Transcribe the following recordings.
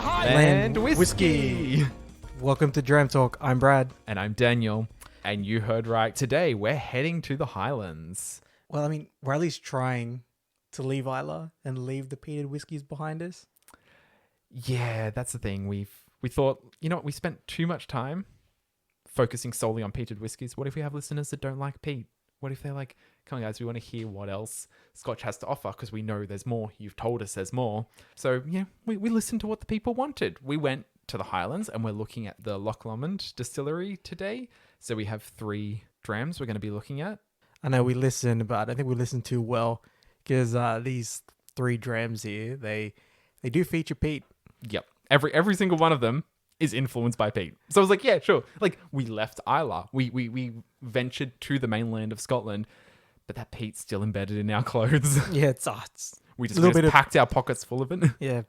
Highland Whisky. Welcome to Dram Talk. I'm Brad. And I'm Daniel. And you heard right. Today, we're heading to the Highlands. Well, I mean, we're at least trying to leave Isla and leave the peated whiskies behind us. Yeah, that's the thing. We thought, you know what, we spent too much time focusing solely on peated whiskies. What if we have listeners that don't like peat? What if they're like, come on guys, we want to hear what else Scotch has to offer because we know there's more. You've told us there's more. So yeah, we listened to what the people wanted. We went to the Highlands and we're looking at the Loch Lomond distillery today. So we have 3 drams we're going to be looking at. I know we listened, but I think we listened too well because these 3 drams here, they do feature peat. Yep. Every single one of them is influenced by peat. So I was like, yeah, sure. Like, we left Isla. We ventured to the mainland of Scotland, but that peat's still embedded in our clothes. Yeah, it's we just packed our pockets full of it. Yeah,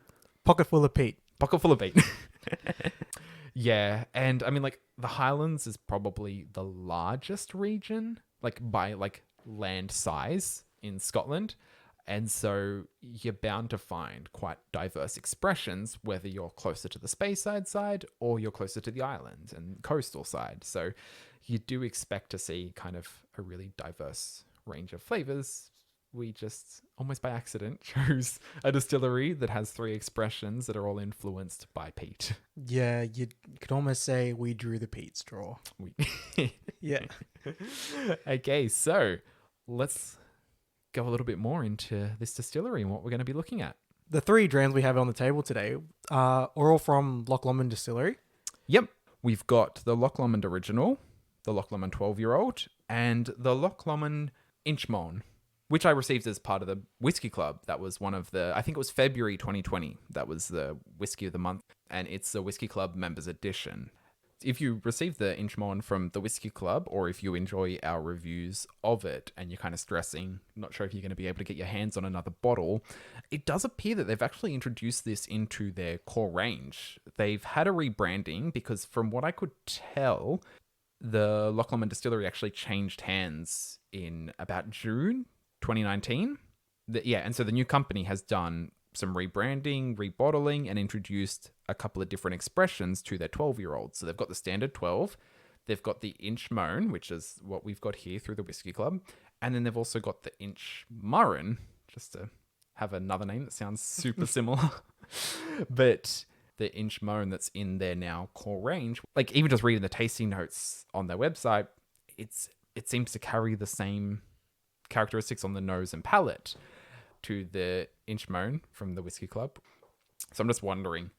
pocket full of peat. Pocket full of peat. Yeah, and I mean, like, the Highlands is probably the largest region, like, by, like, land size in Scotland. And so you're bound to find quite diverse expressions, whether you're closer to the Speyside side or you're closer to the island and coastal side. So you do expect to see kind of a really diverse range of flavors. We just, almost by accident, chose a distillery that has 3 expressions that are all influenced by peat. Yeah, you could almost say we drew the peat straw. Yeah. Okay, so let's go a little bit more into this distillery and what we're going to be looking at. The 3 drams we have on the table today are all from Loch Lomond Distillery. Yep. We've got the Loch Lomond Original, the Loch Lomond 12-year-old, and the Loch Lomond Inchmoan, which I received as part of the Whisky Club. That was one of the, I think it was February 2020. That was the Whisky of the Month, and it's the Whisky Club Members Edition. If you receive the Inchmoan from the Whisky Club, or if you enjoy our reviews of it and you're kind of stressing, not sure if you're going to be able to get your hands on another bottle, it does appear that they've actually introduced this into their core range. They've had a rebranding because from what I could tell, the Loch Lomond Distillery actually changed hands in about June 2019. And so the new company has done some rebranding, rebottling, and introduced a couple of different expressions to their 12-year-olds. So they've got the standard 12, they've got the Inchmoan, which is what we've got here through the Whisky Club, and then they've also got the Inchmoan, just to have another name that sounds super similar. But the Inchmoan that's in their now core range, like even just reading the tasting notes on their website, it seems to carry the same characteristics on the nose and palate to the Inchmoan from the Whisky Club. So I'm just wondering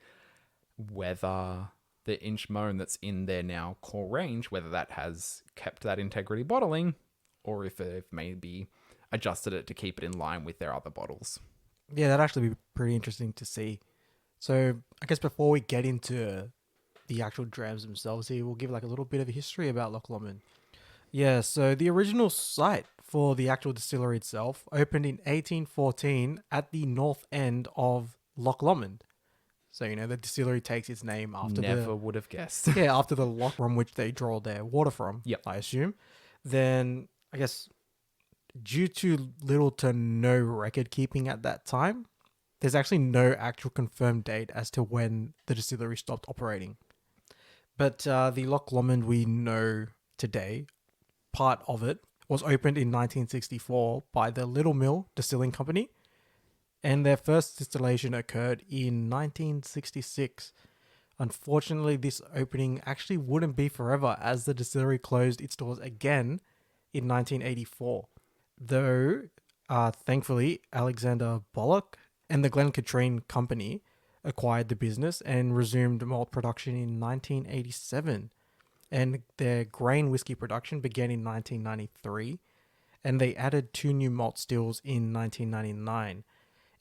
whether the Inchmoan that's in their now core range, whether that has kept that integrity bottling or if they've maybe adjusted it to keep it in line with their other bottles. Yeah, that'd actually be pretty interesting to see. So I guess before we get into the actual drams themselves here, we'll give like a little bit of a history about Loch Lomond. Yeah, so the original site for the actual distillery itself opened in 1814 at the north end of Loch Lomond. So, you know, the distillery takes its name after Never would have guessed. Yeah, after the loch from which they draw their water from, yep. I assume. Then, I guess, due to little to no record keeping at that time, there's actually no actual confirmed date as to when the distillery stopped operating. But the Loch Lomond we know today, part of it, was opened in 1964 by the Little Mill Distilling Company, and their first distillation occurred in 1966. Unfortunately, this opening actually wouldn't be forever as the distillery closed its doors again in 1984. Though, thankfully, Alexander Bullock and the Glencatrine Company acquired the business and resumed malt production in 1987. And their grain whiskey production began in 1993, and they added 2 new malt stills in 1999.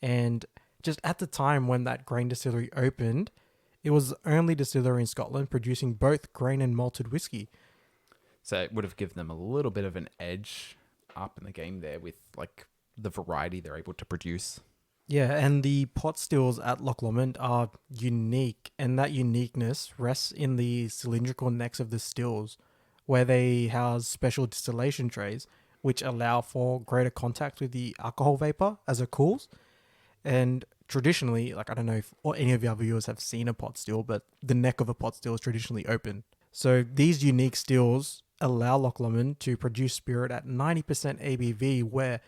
And just at the time when that grain distillery opened, it was the only distillery in Scotland producing both grain and malted whiskey. So it would have given them a little bit of an edge up in the game there with like the variety they're able to produce. Yeah, and the pot stills at Loch Lomond are unique, and that uniqueness rests in the cylindrical necks of the stills, where they house special distillation trays, which allow for greater contact with the alcohol vapor as it cools. And traditionally, like I don't know if or any of our viewers have seen a pot still, but the neck of a pot still is traditionally open. So these unique stills allow Loch Lomond to produce spirit at 90% ABV, where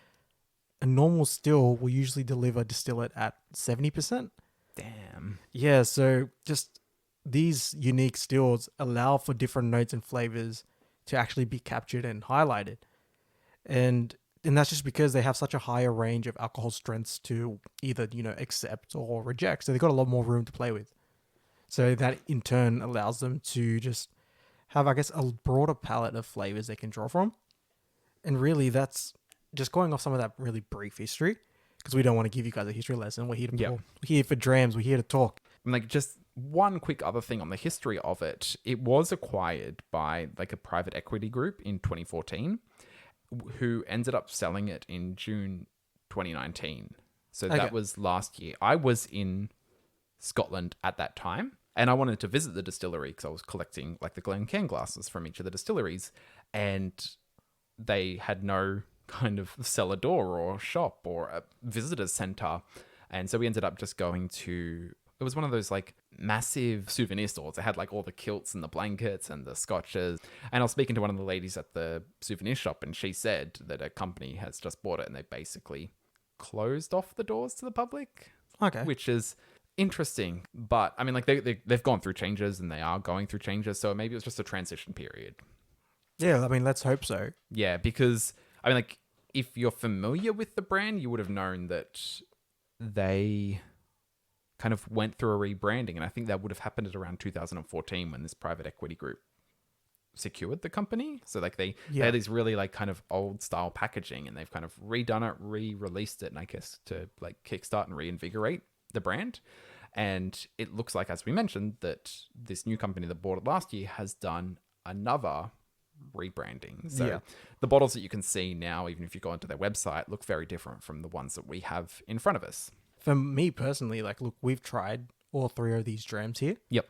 a normal still will usually deliver distillate at 70%. Damn. Yeah, so just these unique stills allow for different notes and flavors to actually be captured and highlighted. And that's just because they have such a higher range of alcohol strengths to either, accept or reject. So they've got a lot more room to play with. So that in turn allows them to just have, I guess, a broader palette of flavors they can draw from. And really, that's just going off some of that really brief history, because we don't want to give you guys a history lesson. We're here to we're here for drams. We're here to talk. And like just one quick other thing on the history of it. It was acquired by like a private equity group in 2014, who ended up selling it in June 2019. So that was last year. I was in Scotland at that time, and I wanted to visit the distillery because I was collecting like the Glencairn glasses from each of the distilleries, and they had no kind of cellar door or shop or a visitor center. And so we ended up just going to, it was one of those like massive souvenir stores. It had like all the kilts and the blankets and the scotches. And I was speaking to one of the ladies at the souvenir shop, and she said that a company has just bought it and they basically closed off the doors to the public. Okay. Which is interesting. But I mean, like they've gone through changes and they are going through changes. So maybe it was just a transition period. Yeah, I mean, let's hope so. Yeah, because I mean, like if you're familiar with the brand, you would have known that they kind of went through a rebranding. And I think that would have happened at around 2014 when this private equity group secured the company. So like they had these really like kind of old style packaging, and they've kind of redone it, re-released it, and I guess to like kickstart and reinvigorate the brand. And it looks like, as we mentioned, that this new company that bought it last year has done another rebranding. So the bottles that you can see now, even if you go onto their website, look very different from the ones that we have in front of us. For me personally, like, look, we've tried all three of these drams here. Yep.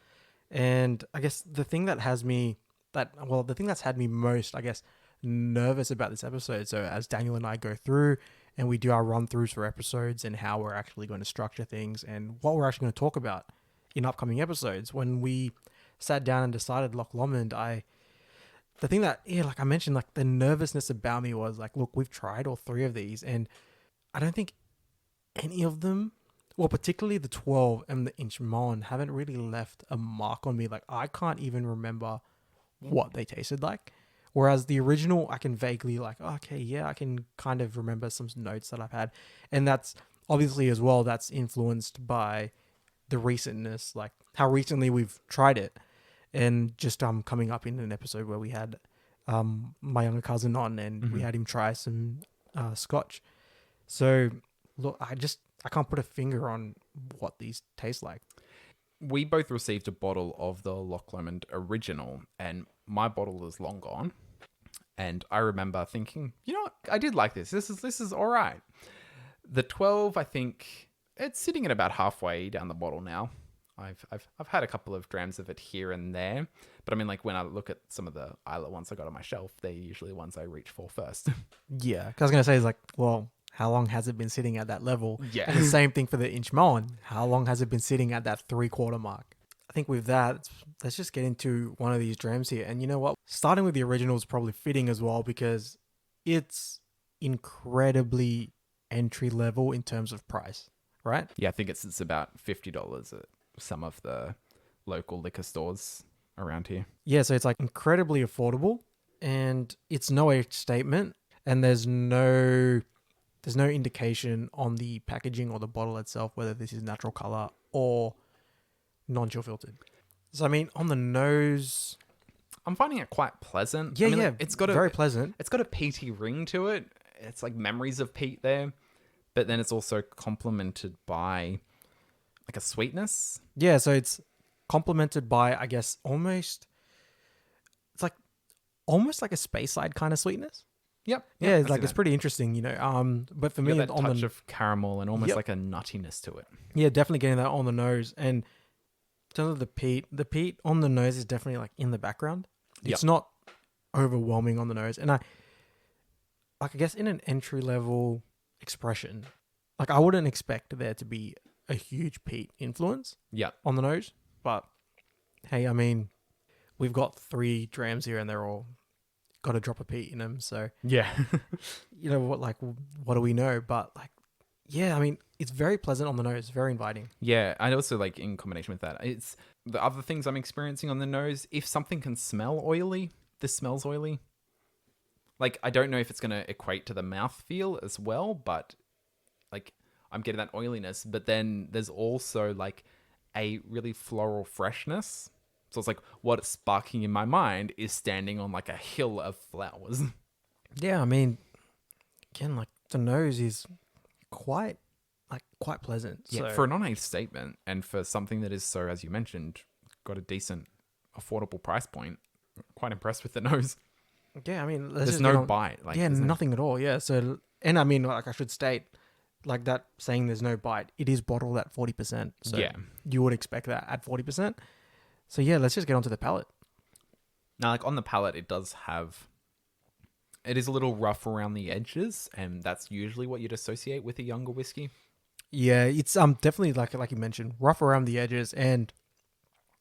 And I guess the thing that has me, the thing that's had me most, I guess, nervous about this episode. So as Daniel and I go through and we do our run-throughs for episodes and how we're actually going to structure things and what we're actually going to talk about in upcoming episodes, when we sat down and decided Loch Lomond, the thing that, like I mentioned, like the nervousness about me was like, look, we've tried all three of these, and I don't think any of them, well, particularly the 12 and the Inchmoan, haven't really left a mark on me. Like, I can't even remember what they tasted like. Whereas the original, I can vaguely like, okay, yeah, I can kind of remember some notes that I've had. And that's obviously as well, that's influenced by the recentness, like how recently we've tried it. And just coming up in an episode where we had my younger cousin on, and we had him try some scotch. So look, I can't put a finger on what these taste like. We both received a bottle of the Loch Lomond original, and my bottle is long gone. And I remember thinking, you know what, I did like this. This is all right. The 12, I think it's sitting at about halfway down the bottle now. I've had a couple of drams of it here and there, but I mean, like when I look at some of the Isla ones I got on my shelf, they're usually the ones I reach for first. Yeah, because I was gonna say is like, well, how long has it been sitting at that level? Yeah, and the same thing for the Inchmoan. How long has it been sitting at that 3/4 mark? I think with that, let's just get into one of these drams here. And you know what? Starting with the original is probably fitting as well, because it's incredibly entry level in terms of price, right? Yeah, I think it's about $50 at some of the local liquor stores around here. Yeah, so it's like incredibly affordable, and it's no age statement, and there's no indication on the packaging or the bottle itself whether this is natural color or non-chill filtered. So I mean, on the nose, I'm finding it quite pleasant. Yeah, I mean, yeah, like, it's got very pleasant. It's got a peaty ring to it. It's like memories of peat there, but then it's also complemented by like a sweetness. Yeah, so it's complemented by, I guess, almost like a space side kind of sweetness. Yep. Yeah, it's like it's pretty interesting, you know. But for me, that on touch of caramel and almost like a nuttiness to it. Yeah, definitely getting that on the nose. And in terms of the peat on the nose is definitely like in the background. It's not overwhelming on the nose. And I guess in an entry level expression, like I wouldn't expect there to be a huge peat influence Yeah. on the nose. But hey, I mean, we've got 3 drams here and they're all got a drop of peat in them. So, Yeah. you know what do we know? But like, yeah, I mean, it's very pleasant on the nose, very inviting. Yeah, and also like in combination with that, it's the other things I'm experiencing on the nose. If something can smell oily, this smells oily. Like, I don't know if it's going to equate to the mouthfeel as well, but like I'm getting that oiliness. But then there's also like a really floral freshness. So it's like what's sparking in my mind is standing on like a hill of flowers. Yeah, I mean, again, like the nose is quite pleasant. Yeah, So for a non-age statement and for something that is so, as you mentioned, got a decent, affordable price point, quite impressed with the nose. yeah, I mean, let's There's just no get on- bite. Like, yeah, there's no- nothing at all. Yeah, so and I mean, like I should state, like that saying there's no bite. It is bottled at 40%. So Yeah. you would expect that at 40%. So yeah, let's just get onto the palate. Now, like on the palate, it does have. It is a little rough around the edges, and that's usually what you'd associate with a younger whiskey. Yeah, it's definitely like you mentioned, rough around the edges and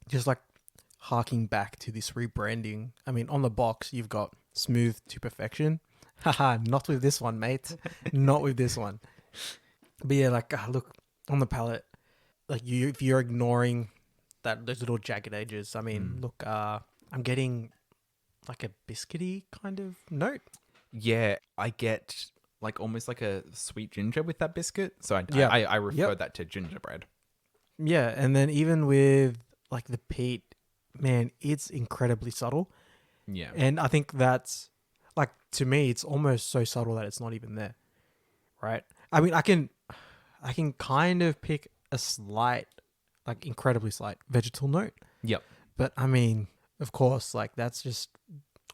just like harking back to this rebranding. I mean, on the box you've got smooth to perfection. Haha, not with this one, mate. Not with this one. But yeah, like look on the palate, like if you're ignoring those little jagged edges. I mean, look, I'm getting like a biscuity kind of note. Yeah, I get like almost like a sweet ginger with that biscuit. So Yeah. I refer Yep. that to gingerbread. Yeah, and then even with like the peat, man, it's incredibly subtle. Yeah. And I think that's like to me, it's almost so subtle that it's not even there, right? I mean, I can kind of pick a slight, like incredibly slight vegetal note, Yep. but I mean, of course, like that's just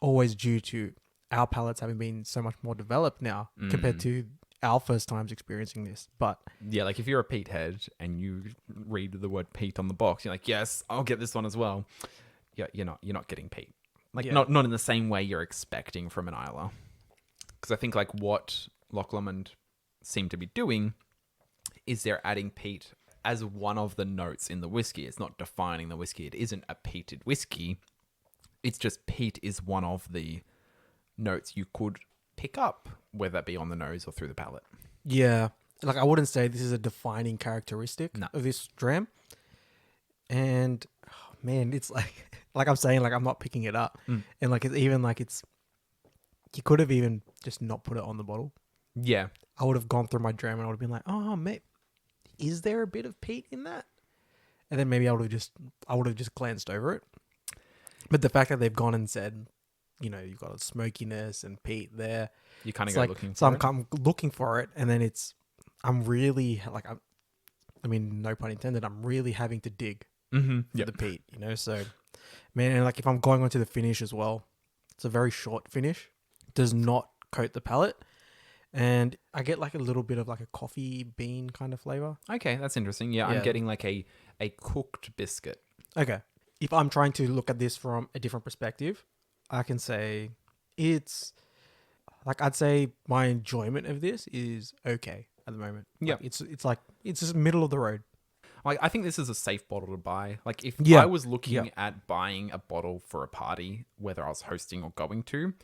always due to our palates having been so much more developed now compared to our first times experiencing this. But Yeah, like if you're a peat head and you read the word peat on the box, you're like, yes, I'll get this one as well. Yeah, you're not getting peat. Like Yeah. not in the same way you're expecting from an Isla. Because I think like what Loch Lomond seem to be doing is they're adding peat as one of the notes in the whiskey. It's not defining the whiskey. It isn't a peated whiskey. It's just peat is one of the notes you could pick up, whether that be on the nose or through the palate. yeah, like I wouldn't say this is a defining characteristic No. of this dram. And oh, man, it's like I'm saying, like I'm not picking it up, and like it's even like it's you could have even just not put it on the bottle. Yeah. I would have gone through my dram and I would have been like, oh mate, is there a bit of peat in that? And then maybe I would have just glanced over it. But the fact that they've gone and said, you know, you've got a smokiness and peat there. You kind of It's go like, looking so for it. I'm looking for it, and then I'm really like, I mean, no pun intended. I'm really having to dig Mm-hmm. for the peat, you know. So, man, and like if I'm going onto the finish as well, it's a very short finish. It does not coat the palate, and I get like a little bit of like a coffee bean kind of flavor. Okay, that's interesting. Yeah, Yeah. I'm getting like a cooked biscuit. Okay, if I'm trying to look at this from a different perspective, I can say it's like I'd say my enjoyment of this is okay at the moment. Yeah. Like, it's just middle of the road. Like, I think this is a safe bottle to buy. Like, if Yeah. I was looking Yeah. at buying a bottle for a party, whether I was hosting or going to,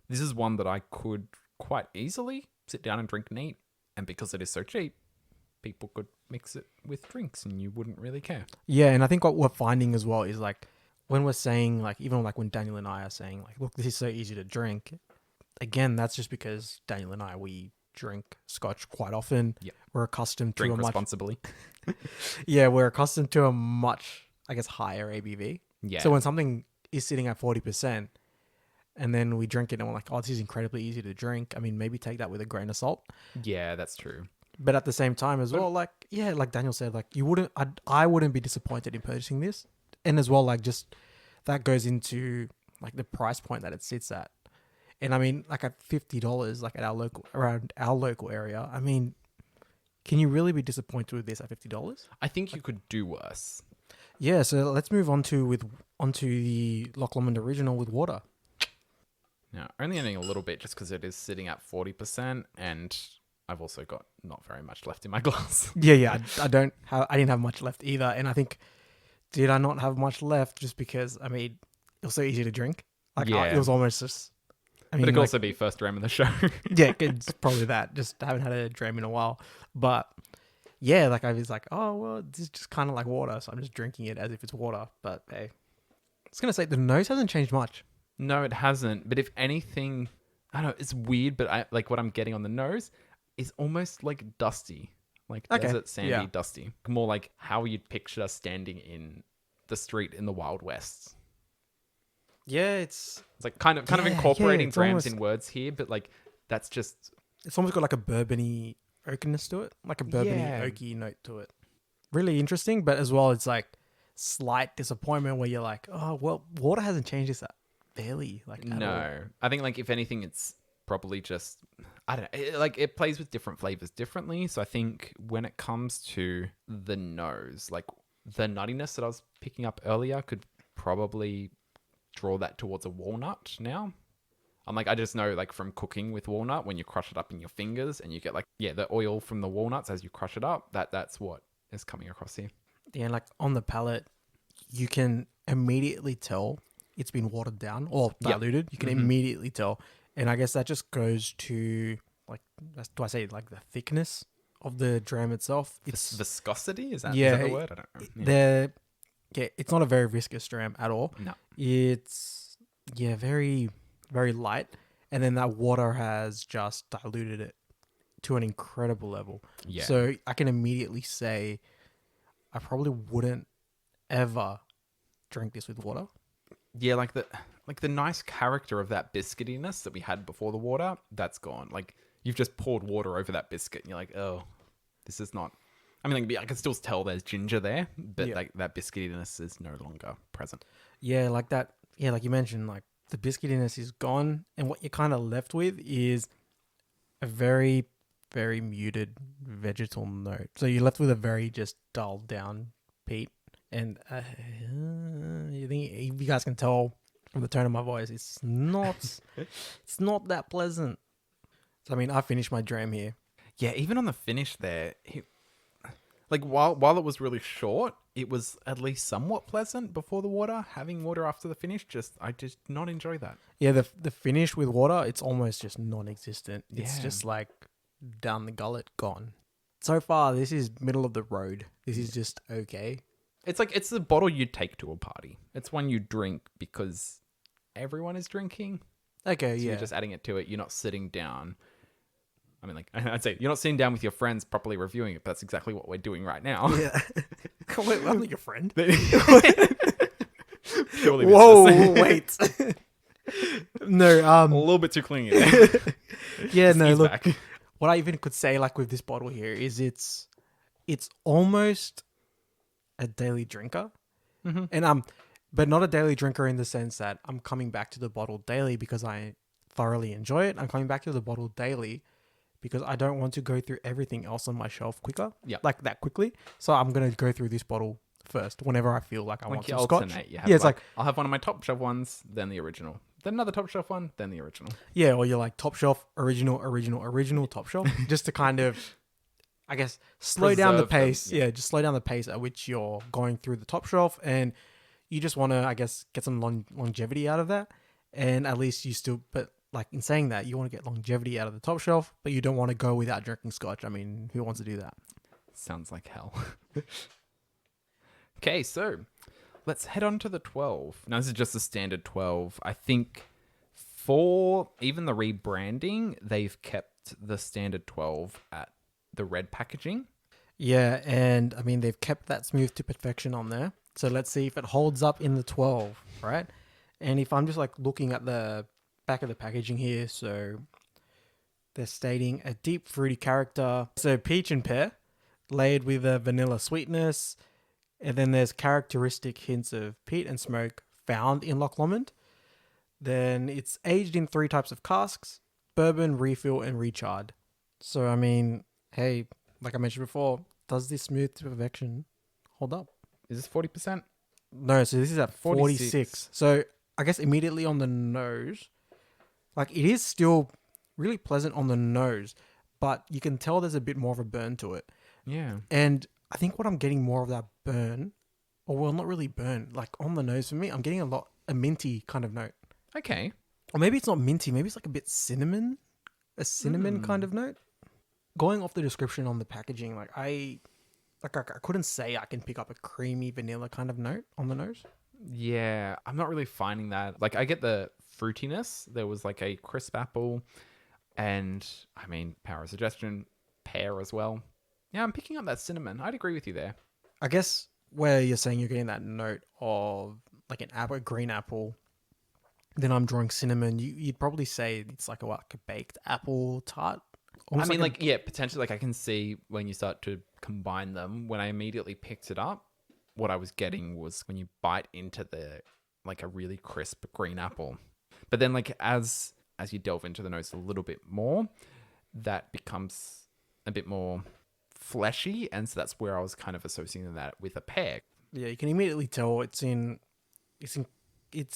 this is one that I could quite easily sit down and drink neat. And because it is so cheap, people could mix it with drinks and you wouldn't really care. Yeah, and I think what we're finding as well is like when we're saying like even like when Daniel and I are saying like, look, this is so easy to drink. Again, that's just because Daniel and I we drink scotch quite often. Yep. We're accustomed Drink to a much responsibly. we're accustomed to a much I guess higher ABV. Yeah. So when something is sitting at 40% and then we drink it and we're like, oh, this is incredibly easy to drink. I mean, maybe take that with a grain of salt. Yeah, that's true. But at the same time as well, like, yeah, like Daniel said, like I wouldn't be disappointed in purchasing this. And as well, like just that goes into like the price point that it sits at. And I mean, like at $50, like at around our local area, I mean, can you really be disappointed with this at $50? I think you could do worse. Yeah, so let's move onto the Loch Lomond original with water. Now, only adding a little bit just because it is sitting at 40%. And I've also got not very much left in my glass. Yeah. I didn't have much left either, and I think did I not have much left just because I mean it was so easy to drink. Like Yeah. it was almost just. I mean, But it could like, also be first dram in the show. yeah, it's probably that. Just haven't had a dram in a while, but yeah, like I was like, oh well, this is just kind of like water, so I'm just drinking it as if it's water. But hey, I was gonna say the nose hasn't changed much. No, it hasn't. But if anything, I don't know, it's weird, but I like what I'm getting on the nose is almost like dusty. Like Okay, desert, sandy, yeah. dusty. More like how you'd picture us standing in the street in the Wild West. Yeah, it's It's like kind of Yeah, incorporating it's drams almost- in words here, but like that's just almost got like a bourbony oakiness to it, like a bourbony Yeah. oaky note to it. Really interesting, but as well, it's like slight disappointment where you're like, oh well, water hasn't changed this barely, like at all. no. I think like if anything, it's probably just I don't know. Like it plays with different flavors differently. So I think when it comes to the nose, like the nuttiness that I was picking up earlier could probably draw that towards a walnut now. I'm like, I just know like from cooking with walnut, when you crush it up in your fingers and you get like, yeah, the oil from the walnuts as you crush it up, that's what is coming across here. Yeah, like on the palate, you can immediately tell it's been watered down or Yep. diluted. You can Mhm. immediately tell, and I guess that just goes to like, do I say like the thickness of the dram itself? It's viscosity, is that Yeah, the word? I don't know. Yeah. the yeah, it's not a very viscous dram at all. No. It's very very light, and then that water has just diluted it to an incredible level. Yeah. So I can immediately say I probably wouldn't ever drink this with water. Yeah, like the nice character of that biscuitiness that we had before the water, that's gone. Like you've just poured water over that biscuit and you're like, oh, this is not. I mean, like, I can still tell there's ginger there, but Yeah. like that biscuitiness is no longer present. Yeah, like that. Yeah, like you mentioned, like the biscuitiness is gone, and what you're kind of left with is a very, very muted vegetal note. So you're left with a very just dulled down peat, and you think if you guys can tell from the tone of my voice, it's not that pleasant. So I mean, I finished my dram here. Yeah, even on the finish there, like while it was really short, it was at least somewhat pleasant before the water. Having water after the finish, I did not enjoy that. Yeah, the finish with water, it's almost just non-existent. It's Yeah. just like down the gullet, gone. So far, this is middle of the road. This is just okay. It's like it's the bottle you'd take to a party. It's one you drink because everyone is drinking. Okay, So yeah. you're just adding it to it. You're not sitting down. I mean, like I'd say, you're not sitting down with your friends properly reviewing it. But that's exactly what we're doing right now. Yeah. Wait, I'm not your friend. Purely Whoa, business. wait. No, A little bit too clingy there. yeah, no, Ease look. back. What I even could say, like with this bottle here, is it's almost a daily drinker, Mhm. and but not a daily drinker in the sense that I'm coming back to the bottle daily because I thoroughly enjoy it. I'm coming back to the bottle daily because I don't want to go through everything else on my shelf quicker, Yeah. like that quickly. So I'm gonna go through this bottle first whenever I feel like I want Like you some scotch. alternate. You have Yeah, it's like, like I'll have one of my top shelf ones, then the original. Then another top shelf one, then the original. yeah, or you're like top shelf, original, top shelf, just to kind of, I guess, slow down the Preserve them, pace. yeah. Yeah, just slow down the pace at which you're going through the top shelf, and you just want to, I guess, get some longevity out of that. And at least you still, but like in saying that, you want to get longevity out of the top shelf, but you don't want to go without drinking scotch. I mean, who wants to do that? Sounds like hell. Okay, so let's head on to the 12. Now, this is just a standard 12. I think for even the rebranding, they've kept the standard 12 at the red packaging. Yeah, and I mean, they've kept that smooth to perfection on there. So let's see if it holds up in the 12, right? And if I'm just like looking at the back of the packaging here, so they're stating a deep fruity character. So peach and pear, layered with a vanilla sweetness. And then there's characteristic hints of peat and smoke found in Loch Lomond. Then it's aged in 3 types of casks: bourbon, refill, and recharred. So, I mean, hey, like I mentioned before, does this smooth to perfection hold up? Is this 40%? No, so this is at 46. 46. So I guess immediately on the nose, like it is still really pleasant on the nose, but you can tell there's a bit more of a burn to it. Yeah. And I think what I'm getting more of that burn, or well, not really burn, like on the nose for me, I'm getting a minty kind of note. Okay. Or maybe it's not minty, maybe it's like a bit cinnamon, a cinnamon kind of note. Going off the description on the packaging, I couldn't say I can pick up a creamy vanilla kind of note on the nose. Yeah, I'm not really finding that. Like, I get the fruitiness. There was like a crisp apple, and I mean, power of suggestion, pear as well. Yeah, I'm picking up that cinnamon. I'd agree with you there. I guess where you're saying you're getting that note of like an apple, a green apple, then I'm drawing cinnamon. You'd probably say it's like a baked apple tart. I mean, yeah, potentially, like I can see when you start to combine them. When I immediately picked it up, what I was getting was when you bite into like a really crisp green apple. But then, like as you delve into the notes a little bit more, that becomes a bit more fleshy, and so that's where I was kind of associating that with a pear. Yeah, you can immediately tell it's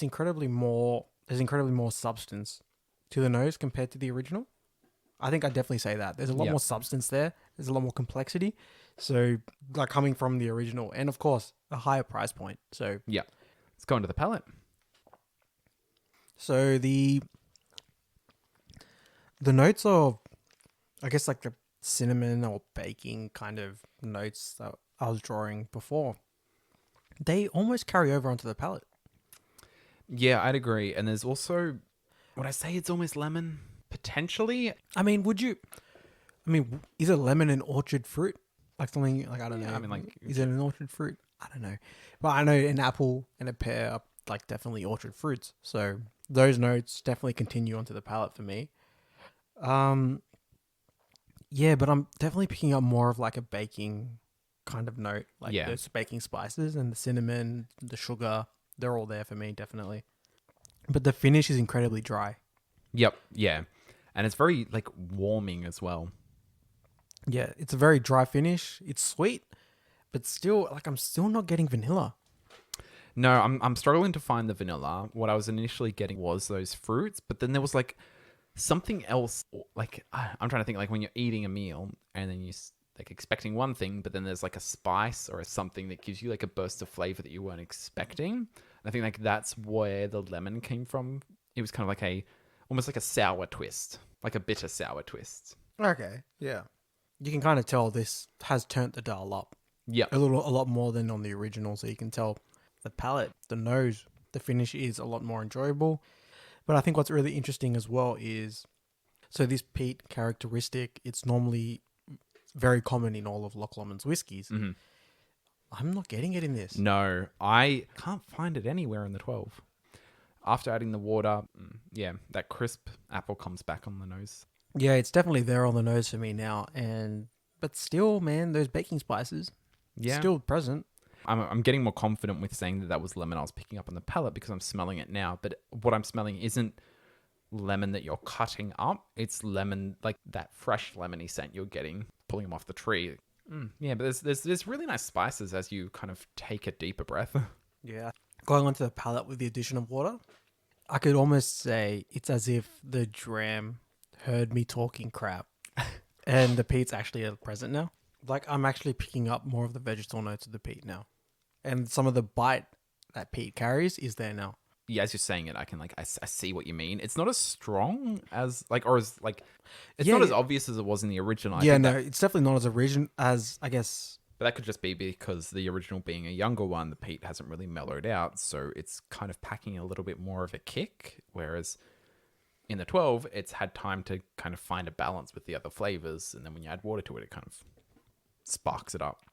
incredibly more. There's incredibly more substance to the nose compared to the original. I think I'd definitely say that. There's a lot more substance there. There's a lot more complexity. So, like coming from the original, and of course, a higher price point. So, yeah. Let's go into the palate. So the notes of, I guess, like the cinnamon or baking kind of notes that I was drawing before, they almost carry over onto the palate. Yeah, I'd agree. And there's also, would I say it's almost lemon? Potentially. I mean, is a lemon an orchard fruit? Like something, like, I don't know. I mean, like, is it an orchard fruit? I don't know. But I know an apple and a pear are like definitely orchard fruits. So those notes definitely continue onto the palate for me. Yeah, but I'm definitely picking up more of like a baking kind of note. Like those baking spices and the cinnamon, the sugar, they're all there for me, definitely. But the finish is incredibly dry. Yep, yeah. And it's very, like, warming as well. Yeah, it's a very dry finish. It's sweet, but still, like, I'm still not getting vanilla. No, I'm struggling to find the vanilla. What I was initially getting was those fruits, but then there was, like, something else. Like, I'm trying to think, like, when you're eating a meal, and then you're, like, expecting one thing, but then there's, like, a spice or something that gives you, like, a burst of flavor that you weren't expecting. And I think, like, that's where the lemon came from. It was kind of like almost like a sour twist, like a bitter sour twist. Okay, yeah. You can kind of tell this has turned the dial up. Yeah. A lot more than on the original, so you can tell the palate, the nose, the finish is a lot more enjoyable. But I think what's really interesting as well is, so this peat characteristic, it's normally very common in all of Loch Lomond's whiskies. Mm-hmm. I'm not getting it in this. No, I can't find it anywhere in the 12. After adding the water, yeah, that crisp apple comes back on the nose. Yeah, it's definitely there on the nose for me now. But still, man, those baking spices, still present. I'm getting more confident with saying that was lemon I was picking up on the palate because I'm smelling it now. But what I'm smelling isn't lemon that you're cutting up. It's lemon, like that fresh lemony scent you're getting, pulling them off the tree. Yeah, but there's really nice spices as you kind of take a deeper breath. Yeah. Going onto the palate with the addition of water, I could almost say it's as if the dram heard me talking crap and the peat's actually present now. Like, I'm actually picking up more of the vegetal notes of the peat now. And some of the bite that peat carries is there now. Yeah, as you're saying it, I can I see what you mean. It's not as strong as it's not as obvious as it was in the original. It's definitely not as original as, I guess. But that could just be because the original being a younger one, the peat hasn't really mellowed out, so it's kind of packing a little bit more of a kick. Whereas in the 12, it's had time to kind of find a balance with the other flavors, and then when you add water to it, it kind of sparks it up.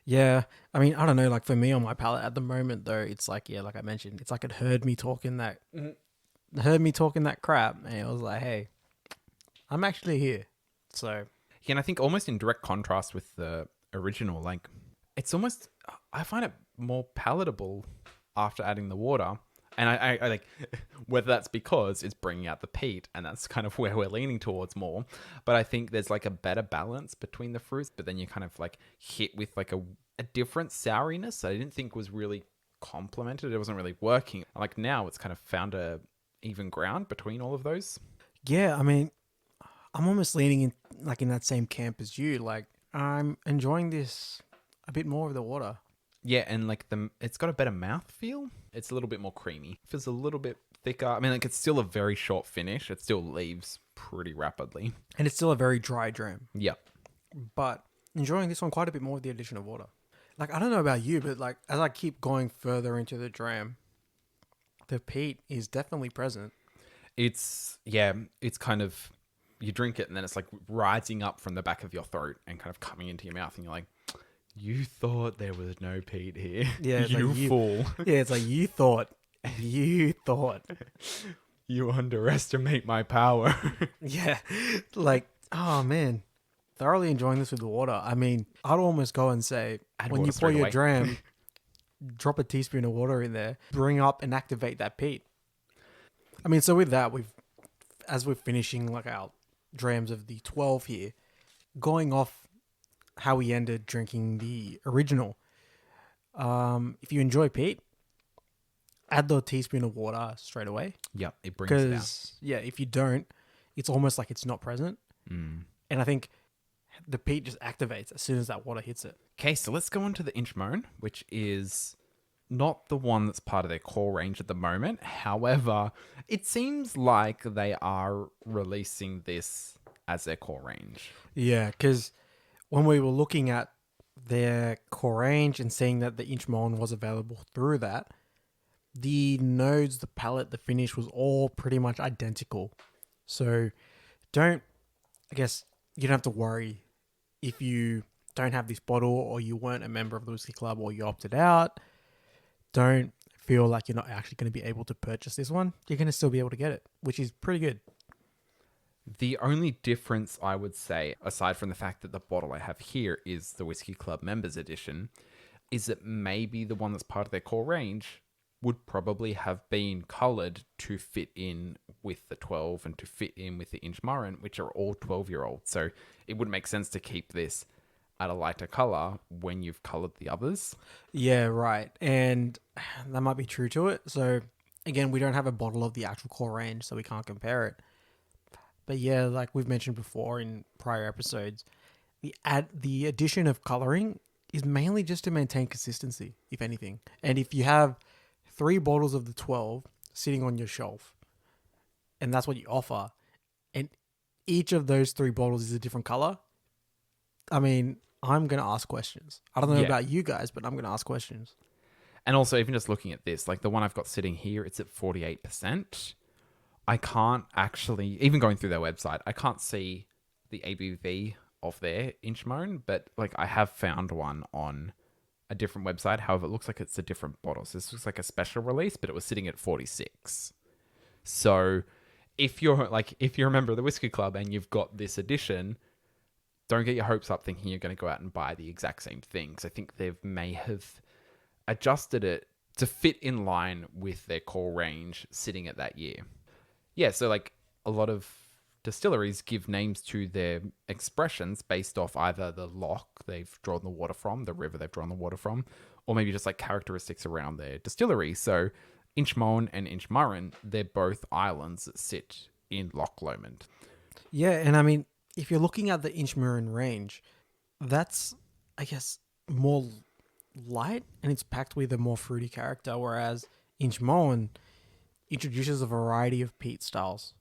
Yeah, I mean, I don't know. Like for me on my palate at the moment, though, it's like, like I mentioned, it's like it heard me talking that crap, and it was like, hey, I'm actually here. So yeah, and I think almost in direct contrast with the original, like it's almost, I find it more palatable after adding the water. And I like, whether that's because it's bringing out the peat, and that's kind of where we're leaning towards more. But I think there's like a better balance between the fruits, but then you kind of like hit with like a different souriness that I didn't think was really complemented. It wasn't really working. Like now it's kind of found a even ground between all of those. Yeah, I mean, I'm almost leaning in like in that same camp as you. Like I'm enjoying this a bit more of the water. Yeah, and like it's got a better mouth feel. It's a little bit more creamy. Feels a little bit thicker. I mean, like it's still a very short finish. It still leaves pretty rapidly. And it's still a very dry dram. Yeah. But enjoying this one quite a bit more with the addition of water. Like I don't know about you, but like as I keep going further into the dram, the peat is definitely present. It's kind of, you drink it and then it's like rising up from the back of your throat and kind of coming into your mouth, and you're like, you thought there was no peat here. Yeah, you fool. Yeah, it's like you thought. You underestimate my power. Yeah, like, oh man, thoroughly enjoying this with the water. I mean, I'd almost go and say, Add when water you pour straight your away. dram, drop a teaspoon of water in there, bring up and activate that peat. I mean, so with that, as we're finishing like our drams of the 12 here, going off how we ended drinking the original. If you enjoy peat, add the teaspoon of water straight away. Yep, it brings it down. Because, yeah, if you don't, it's almost like it's not present. Mm. And I think the peat just activates as soon as that water hits it. Okay, so let's go on to the Inchmoan, which is not the one that's part of their core range at the moment. However, it seems like they are releasing this as their core range. Yeah, because when we were looking at their core range and seeing that the Inchmoan was available through that, the nodes, the palette, the finish was all pretty much identical. So I guess you don't have to worry if you don't have this bottle or you weren't a member of the Whisky Club or you opted out. Don't feel like you're not actually going to be able to purchase this one. You're going to still be able to get it, which is pretty good. The only difference I would say, aside from the fact that the bottle I have here is the Whisky Club Members Edition, is that maybe the one that's part of their core range would probably have been coloured to fit in with the 12 and to fit in with the Inchmoan, which are all 12-year-olds. So it would make sense to keep this at a lighter colour when you've coloured the others. Yeah, right. And that might be true to it. So again, we don't have a bottle of the actual core range, so we can't compare it. But yeah, like we've mentioned before in prior episodes, the addition of colouring is mainly just to maintain consistency, if anything. And if you have 3 bottles of the 12 sitting on your shelf, and that's what you offer, and each of those 3 bottles is a different colour, I mean, I'm going to ask questions. I don't know about you guys, but I'm going to ask questions. And also, even just looking at this, like the one I've got sitting here, it's at 48%. I can't actually, even going through their website, I can't see the ABV of their Inchmoan, but like I have found one on a different website. However, it looks like it's a different bottle. So this looks like a special release, but it was sitting at 46. So if you're a member of the Whisky Club and you've got this edition, don't get your hopes up thinking you're going to go out and buy the exact same things. I think they may have adjusted it to fit in line with their core range sitting at that year. Yeah, so like a lot of distilleries give names to their expressions based off either the loch they've drawn the water from, the river they've drawn the water from, or maybe just like characteristics around their distillery. So Inchmoan and Inchmoan, they're both islands that sit in Loch Lomond. Yeah, and I mean, if you're looking at the Inchmoan range, that's, I guess, more light and it's packed with a more fruity character, whereas Inchmoan introduces a variety of peat styles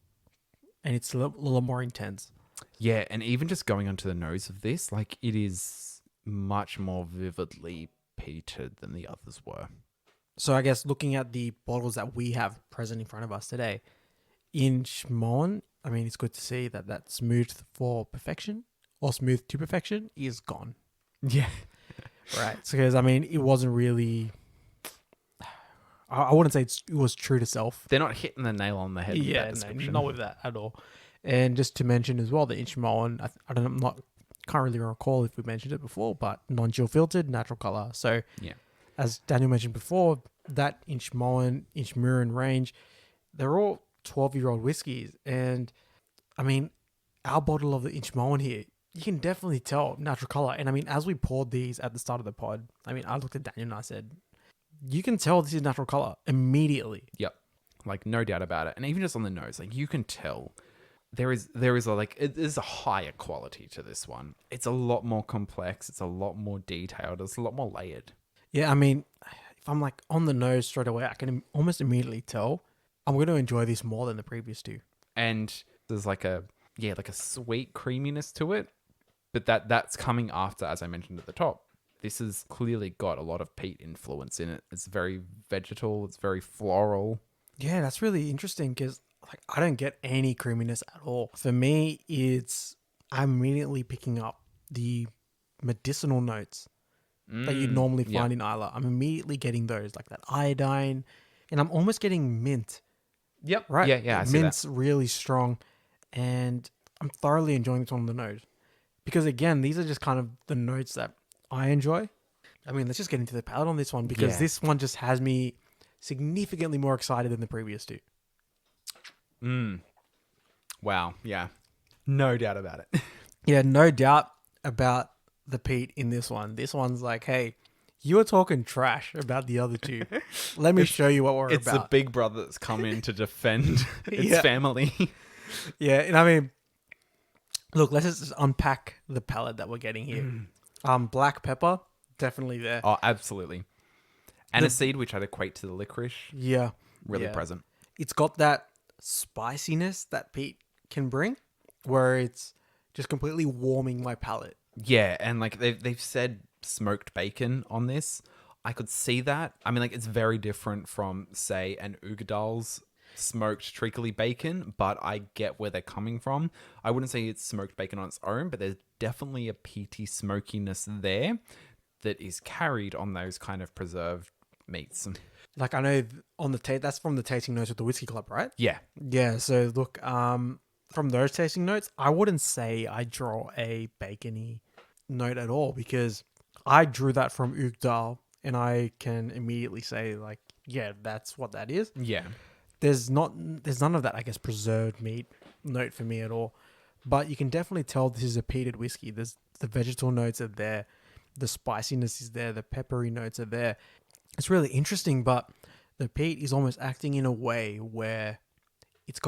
and it's a little more intense. Yeah, and even just going onto the nose of this, like it is much more vividly peated than the others were. So I guess looking at the bottles that we have present in front of us today, Inchmoan, I mean, it's good to see that smooth for perfection or smooth to perfection is gone. Yeah. Right. So, because, I mean, it wasn't really, I wouldn't say it was true to self. They're not hitting the nail on the head with that description. Not with that at all. And just to mention as well, the Inchmoan, can't really recall if we mentioned it before, but non-chill filtered, natural color. So, yeah, as Daniel mentioned before, that Inchmoan range, they're all 12-year-old whiskies. And I mean, our bottle of the Inchmoan here, you can definitely tell natural color. And I mean, as we poured these at the start of the pod, I mean, I looked at Daniel and I said, you can tell this is natural color immediately. Yep. Like, no doubt about it. And even just on the nose, like, you can tell there is a like it is a higher quality to this one. It's a lot more complex. It's a lot more detailed. It's a lot more layered. Yeah, I mean, if I'm like on the nose straight away, I can almost immediately tell I'm going to enjoy this more than the previous two. And there's like a sweet creaminess to it, but that's coming after, as I mentioned at the top. This has clearly got a lot of peat influence in it. It's very vegetal. It's very floral. Yeah, that's really interesting because like I don't get any creaminess at all. For me, I'm immediately picking up the medicinal notes that you'd normally find in Isla. I'm immediately getting those, like that iodine, and I'm almost getting mint. Yep. Right? Yeah. I see Mint's that. really strong, and I'm thoroughly enjoying this on the nose. Because again, these are just kind of the notes that I enjoy. I mean, let's just get into the palate on this one because this one just has me significantly more excited than the previous two. Wow. Yeah. No doubt about it. Yeah, no doubt about the peat in this one. This one's like, hey, you were talking trash about the other two. Let me show you what we're It's about. the big brother that's come in to defend its family. Yeah, and I mean, look, let's just unpack the palette that we're getting here. Black pepper, definitely there. Oh, absolutely. Aniseed, which I'd equate to the licorice, Yeah. really present. It's got that spiciness that peat can bring, where it's just completely warming my palate. Yeah, and like they've said smoked bacon on this. I could see that. I mean, like it's very different from, say, an Ugadal's smoked treacly bacon, but I get where they're coming from. I wouldn't say it's smoked bacon on its own, but there's definitely a peaty smokiness there that is carried on those kind of preserved meats. Like I know on the that's from the tasting notes with the Whiskey Club, right? Yeah. Yeah. So look, from those tasting notes, I wouldn't say I draw a bacony note at all because I drew that from Ugadal, and I can immediately say like, yeah, that's what that is. Yeah. There's none of that, I guess, preserved meat note for me at all. But you can definitely tell this is a peated whiskey. There's the vegetal notes are there, the spiciness is there, the peppery notes are there. It's really interesting, but the peat is almost acting in a way where it's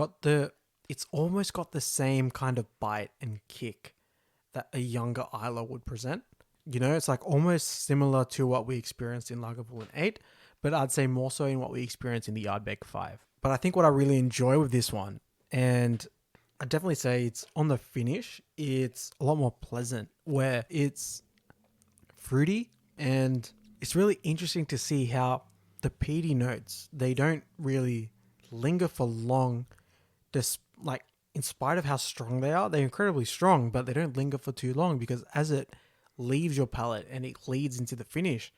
almost got the same kind of bite and kick that a younger Isla would present. You know, it's like almost similar to what we experienced in Lagavulin 8, but I'd say more so in what we experienced in the Ardbeg 5. But I think what I really enjoy with this one, and I'd definitely say it's on the finish, it's a lot more pleasant, where it's fruity, and it's really interesting to see how the peaty notes, they don't really linger for long, just like in spite of how strong they are, they're incredibly strong, but they don't linger for too long because as it leaves your palate and it leads into the finish,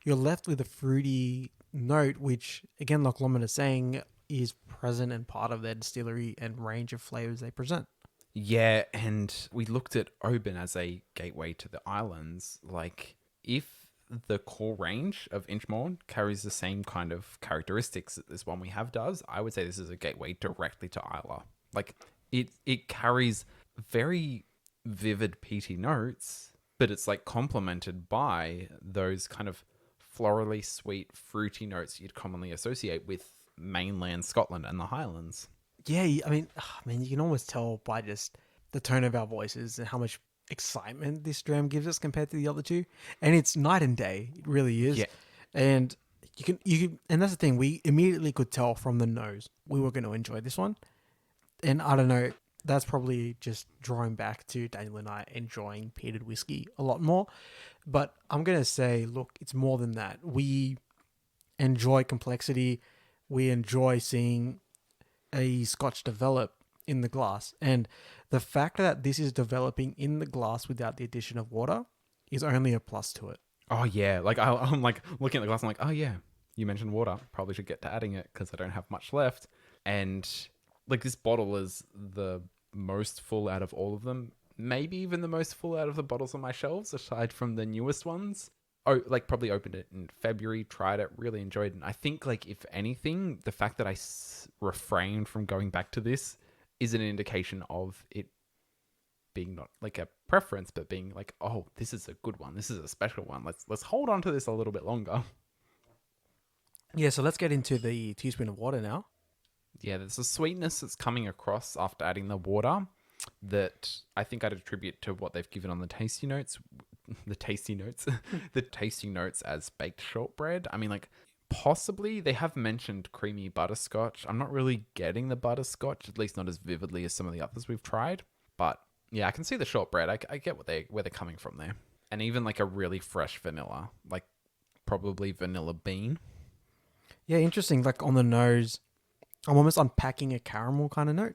you're left with a fruity note, which again, Loch Lomond is saying, is present and part of their distillery and range of flavors they present. Yeah, and we looked at Oban as a gateway to the islands. Like, if the core range of Inchmoan carries the same kind of characteristics that this one we have does, I would say this is a gateway directly to Isla. Like, it carries very vivid peaty notes, but it's like complemented by those kind of florally sweet, fruity notes you'd commonly associate with mainland Scotland and the Highlands. Yeah, I mean, you can almost tell by just the tone of our voices and how much excitement this dram gives us compared to the other two. And it's night and day. It really is. Yeah. And you can, and that's the thing. We immediately could tell from the nose we were going to enjoy this one. And I don't know, that's probably just drawing back to Daniel and I enjoying peated whiskey a lot more. But I'm going to say, look, it's more than that. We enjoy complexity. We enjoy seeing a Scotch develop in the glass. And the fact that this is developing in the glass without the addition of water is only a plus to it. Oh, yeah. Like, I'm like looking at the glass. I'm like, oh, yeah, you mentioned water. Probably should get to adding it because I don't have much left. And like this bottle is the most full out of all of them. Maybe even the most full out of the bottles on my shelves, aside from the newest ones. Oh, like probably opened it in February, tried it, really enjoyed it. And I think like if anything, the fact that I refrained from going back to this is an indication of it being not like a preference, but being like, oh, this is a good one. This is a special one. Let's hold on to this a little bit longer. Yeah, so let's get into the teaspoon of water now. Yeah, there's a sweetness that's coming across after adding the water that I think I'd attribute to what they've given on the tasty notes. The tasty notes. The tasty notes as baked shortbread. I mean, like, possibly they have mentioned creamy butterscotch. I'm not really getting the butterscotch, at least not as vividly as some of the others we've tried. But yeah, I can see the shortbread. I get where they're coming from there. And even like a really fresh vanilla, like probably vanilla bean. Yeah, interesting. Like on the nose, I'm almost unpacking a caramel kind of note.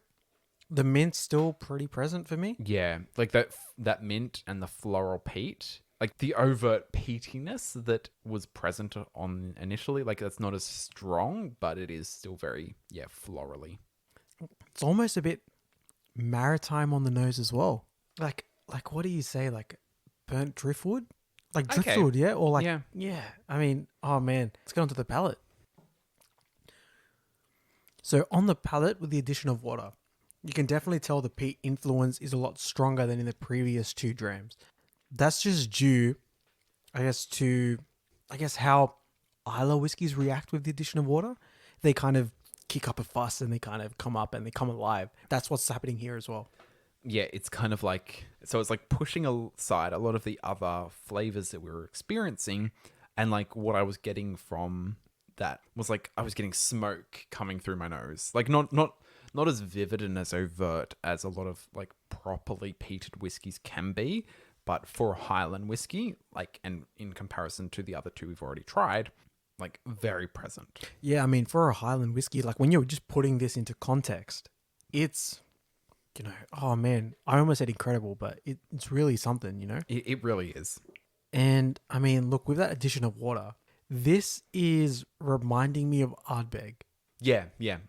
The mint's still pretty present for me. Yeah, like that mint and the floral peat, like the overt peatiness that was present on initially, like that's not as strong, but it is still very florally. It's almost a bit maritime on the nose as well. Like what do you say? Like burnt driftwood? Like Okay. driftwood, yeah? Or like Yeah. yeah. I mean, oh man, let's get onto the palate. So on the palate with the addition of water, you can definitely tell the peat influence is a lot stronger than in the previous 2 drams. That's just due, I guess, to how Isla whiskies react with the addition of water. They kind of kick up a fuss and they kind of come up and they come alive. That's what's happening here as well. Yeah, it's kind of like, so it's like pushing aside a lot of the other flavors that we were experiencing, and like what I was getting from that was like I was getting smoke coming through my nose. Like not as vivid and as overt as a lot of like properly peated whiskies can be, but for a Highland whiskey, like, and in comparison to the other 2 we've already tried, like very present. Yeah, I mean, for a Highland whiskey, like when you're just putting this into context, it's, oh man, I almost said incredible, but it's really something, It really is. And I mean, look, with that addition of water, this is reminding me of Ardbeg. Yeah,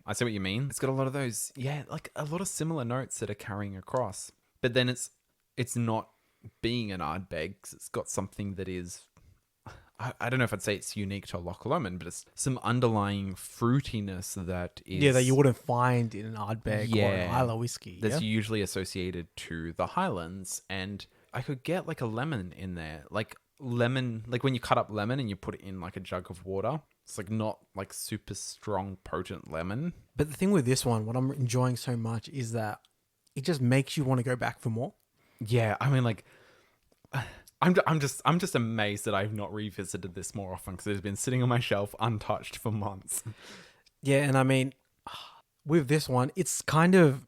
I see what you mean. It's got a lot of those, like a lot of similar notes that are carrying across. But then it's not being an Ardbeg. It's got something that is, I don't know if I'd say it's unique to Loch Lomond, but it's some underlying fruitiness that is... Yeah, that you wouldn't find in an Ardbeg or an Isla whiskey. That's usually associated to the Highlands. And I could get like a lemon in there. Like lemon, like when you cut up lemon and you put it in like a jug of water. It's like not like super strong, potent lemon. But the thing with this one, what I'm enjoying so much is that it just makes you want to go back for more. Yeah, I mean, like, I'm just amazed that I've not revisited this more often because it's been sitting on my shelf untouched for months. Yeah, and I mean, with this one, it's kind of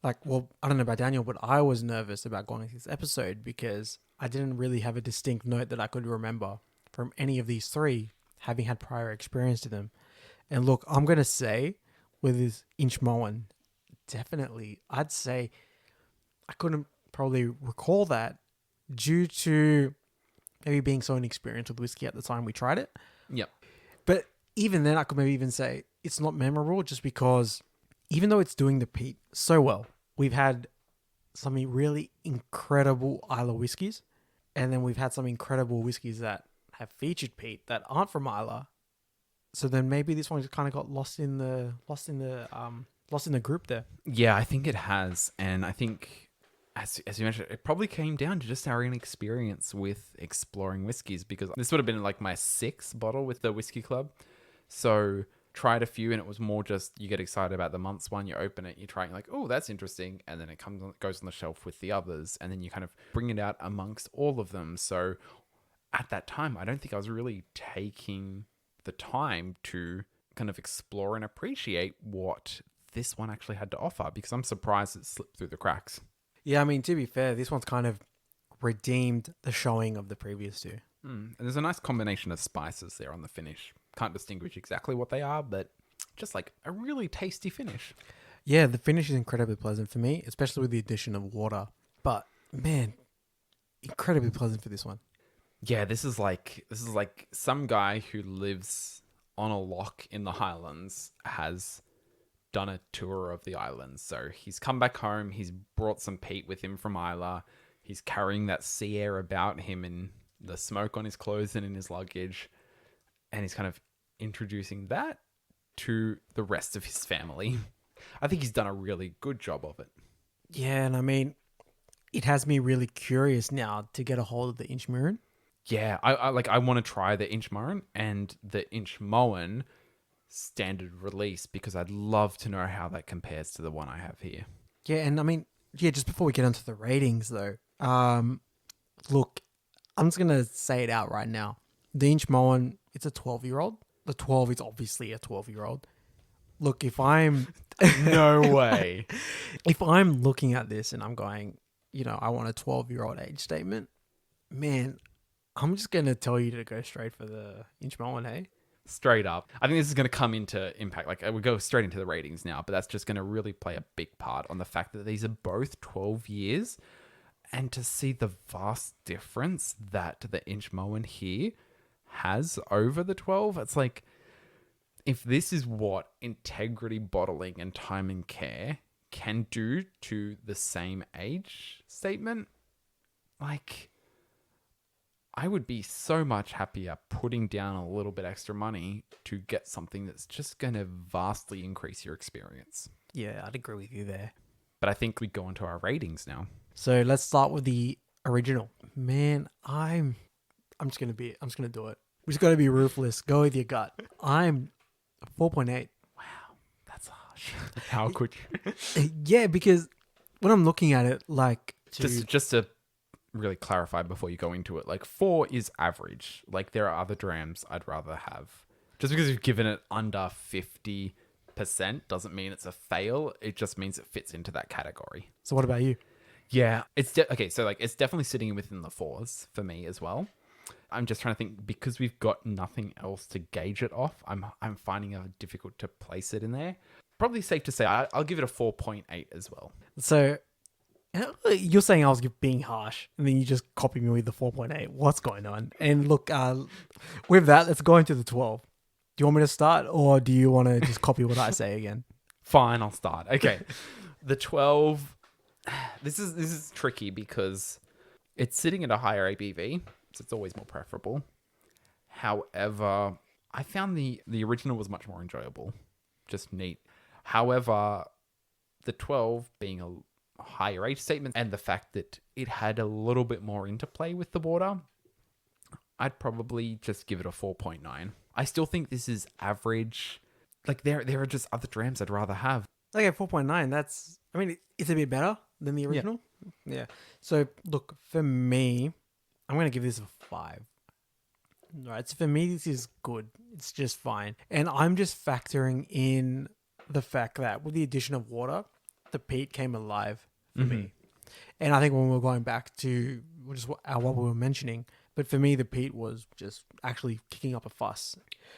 like, well, I don't know about Daniel, but I was nervous about going into this episode because I didn't really have a distinct note that I could remember from any of these 3, having had prior experience to them. And look, I'm going to say with this Inchmoan, definitely, I'd say I couldn't probably recall that due to maybe being so inexperienced with whiskey at the time we tried it. Yep. But even then, I could maybe even say it's not memorable just because even though it's doing the peat so well, we've had some really incredible Isla whiskies, and then we've had some incredible whiskies that have featured peat that aren't from Isla. So then maybe this one just kind of got lost in the group there. Yeah, I think it has, and I think as you mentioned, it probably came down to just our inexperience with exploring whiskeys, because this would have been like my 6th bottle with the Whiskey Club. So tried a few, and it was more just you get excited about the month's one, you open it, you try it, you're like, oh, that's interesting, and then it goes on the shelf with the others, and then you kind of bring it out amongst all of them. So at that time, I don't think I was really taking the time to kind of explore and appreciate what this one actually had to offer, because I'm surprised it slipped through the cracks. Yeah, I mean, to be fair, this one's kind of redeemed the showing of the previous 2. And there's a nice combination of spices there on the finish. Can't distinguish exactly what they are, but just like a really tasty finish. Yeah, the finish is incredibly pleasant for me, especially with the addition of water. But man, incredibly pleasant for this one. Yeah, this is like some guy who lives on a loch in the Highlands has done a tour of the islands. So he's come back home, he's brought some peat with him from Isla, he's carrying that sea air about him and the smoke on his clothes and in his luggage, and he's kind of introducing that to the rest of his family. I think he's done a really good job of it. Yeah, and I mean, it has me really curious now to get a hold of the Inchmoan. Yeah, I want to try the Inchmoan and the Inchmoan standard release because I'd love to know how that compares to the one I have here. Yeah, and I mean, yeah, just before we get onto the ratings though, look, I'm just gonna say it out right now. The Inchmoan, it's a 12-year-old. The 12 is obviously a 12-year-old. Look, if I'm No way. if I'm looking at this and I'm going, I want a 12-year-old age statement, man, I'm just gonna tell you to go straight for the Inchmoan, hey? Straight up. I think this is going to come into impact. Like, we go straight into the ratings now, but that's just going to really play a big part on the fact that these are both 12 years. And to see the vast difference that the Inchmoan here has over the 12, it's like, if this is what integrity bottling and time and care can do to the same age statement, like, I would be so much happier putting down a little bit extra money to get something that's just going to vastly increase your experience. Yeah, I'd agree with you there. But I think we go into our ratings now. So let's start with the original. Man, I'm just gonna do it. We just gotta be ruthless. Go with your gut. I'm 4.8. Wow, that's harsh. How could you? Yeah, because when I'm looking at it, like just to really clarify before you go into it, like 4 is average. Like, there are other drams I'd rather have. Just because you've given it under 50% doesn't mean it's a fail. It just means it fits into that category. So what about you? Yeah, okay. So like, it's definitely sitting within the 4s for me as well. I'm just trying to think, because we've got nothing else to gauge it off. I'm finding it difficult to place it in there. Probably safe to say I'll give it a 4.8 as well. So you're saying I was being harsh, and then you just copy me with the 4.8. What's going on? And look, with that, let's go into the 12. Do you want me to start, or do you want to just copy what I say again? Fine, I'll start. Okay. The 12, this is tricky because it's sitting at a higher ABV, so it's always more preferable. However, I found the original was much more enjoyable. Just neat. However, the 12 being a higher age statement and the fact that it had a little bit more interplay with the water, I'd probably just give it a 4.9. I still think this is average. Like, there are just other drams I'd rather have. Okay, 4.9. It's a bit better than the original. Yeah. So look, for me, I'm going to give this a 5. Right. So for me, this is good. It's just fine. And I'm just factoring in the fact that with the addition of water, the peat came alive for me. And I think when we were going back to just what we were mentioning, but for me, the peat was just actually kicking up a fuss.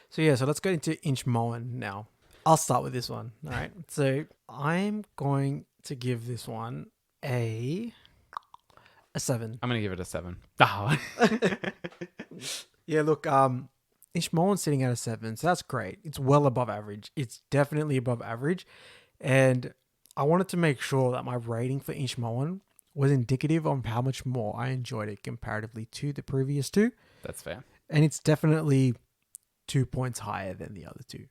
So yeah, so let's go into Inchmoan now. I'll start with this one. All right. So I'm going to give this one a 7. I'm going to give it a 7. Oh. Yeah, look, Inchmoan's sitting at a 7, so that's great. It's well above average. It's definitely above average. And I wanted to make sure that my rating for Inchmoan was indicative of how much more I enjoyed it comparatively to the previous 2. That's fair. And it's definitely 2 points higher than the other 2.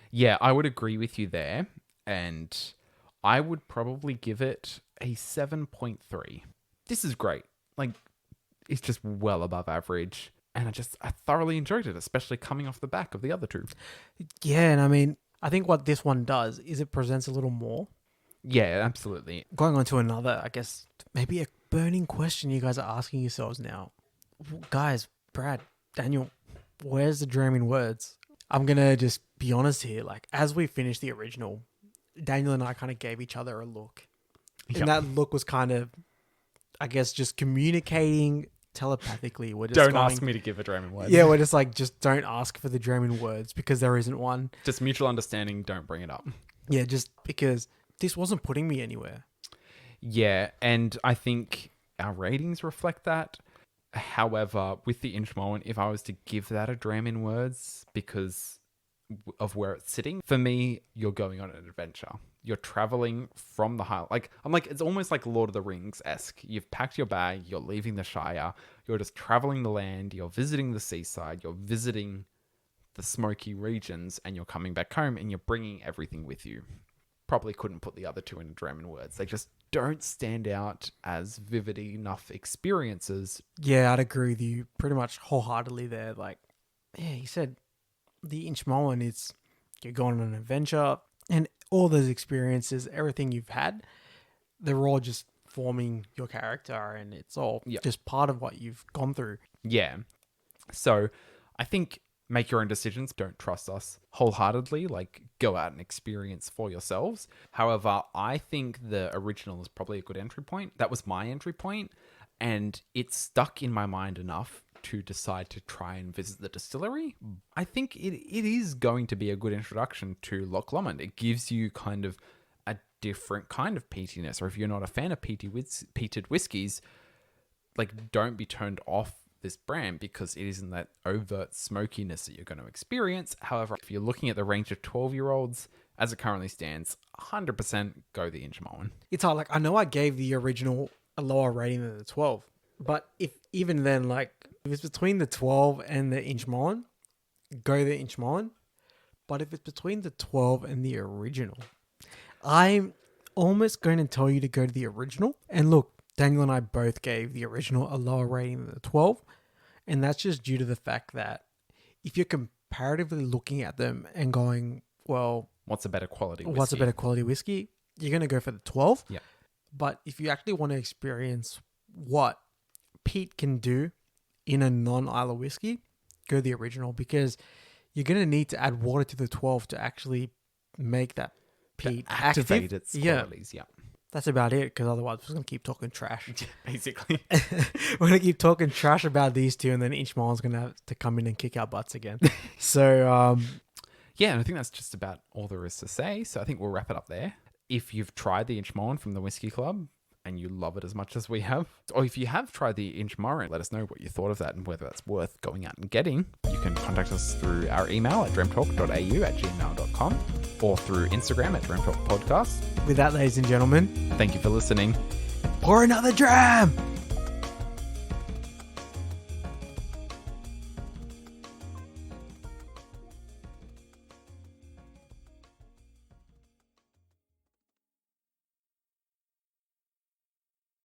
Yeah, I would agree with you there. And I would probably give it a 7.3. This is great. Like, it's just well above average. And I thoroughly enjoyed it, especially coming off the back of the other 2. Yeah, and I think what this one does is it presents a little more. Yeah, absolutely. Going on to another, I guess, maybe a burning question you guys are asking yourselves now. Guys, Brad, Daniel, where's the dram in words? I'm going to just be honest here. Like, as we finished the original, Daniel and I kind of gave each other a look. Yep. And that look was kind of, I guess, just communicating telepathically. We're just don't ask me to give a dram in words. Yeah, we're just like, just don't ask for the dram in words because there isn't one. Just mutual understanding, don't bring it up. Yeah, just because this wasn't putting me anywhere. Yeah, and I think our ratings reflect that. However, with the Inchmoan, if I was to give that a dram in words because of where it's sitting, for me, you're going on an adventure. You're traveling from the Highlands. It's almost like Lord of the Rings-esque. You've packed your bag, you're leaving the Shire, you're just traveling the land, you're visiting the seaside, you're visiting the smoky regions, and you're coming back home and you're bringing everything with you. Probably couldn't put the other 2 in a dram in words. They just don't stand out as vivid enough experiences. Yeah, I'd agree with you pretty much wholeheartedly there. Like, yeah, he said the Inchmoan is you're going on an adventure, and all those experiences, everything you've had, they're all just forming your character, and it's all just part of what you've gone through. Yeah. So I think make your own decisions. Don't trust us wholeheartedly. Like, go out and experience for yourselves. However, I think the original is probably a good entry point. That was my entry point, and it stuck in my mind enough to decide to try and visit the distillery. I think it is going to be a good introduction to Loch Lomond. It gives you kind of a different kind of peatiness, or if you're not a fan of peated whiskies, like, don't be turned off this brand because it isn't that overt smokiness that you're going to experience. However, if you're looking at the range of 12-year-olds as it currently stands, 100% go the Inchmoan. It's hard. Like, I know I gave the original a lower rating than the 12, but if even then, like, if it's between the 12 and the Inchmoan, go the Inchmoan. But if it's between the 12 and the original, I'm almost going to tell you to go to the original. And look, Daniel and I both gave the original a lower rating than the 12. And that's just due to the fact that if you're comparatively looking at them and going, well, what's a better quality whiskey? What's a better quality whiskey? You're going to go for the 12. Yeah. But if you actually want to experience what peat can do in a non-Isla whiskey, go the original, because you're going to need to add water to the 12 to actually make that peat activate active. its qualities. Yeah. That's about it, because otherwise we're going to keep talking trash. Basically. We're going to keep talking trash about these two, and then Inchmoan's going to have to come in and kick our butts again. So, yeah, and I think that's just about all there is to say. So I think we'll wrap it up there. If you've tried the Inchmoan from the Whisky Club and you love it as much as we have, or if you have tried the Inchmoan, let us know what you thought of that and whether that's worth going out and getting. You can contact us through our email at dreamtalk.au@gmail.com or through Instagram at dreamtalkpodcast. With that, ladies and gentlemen, thank you for listening. pour another dram!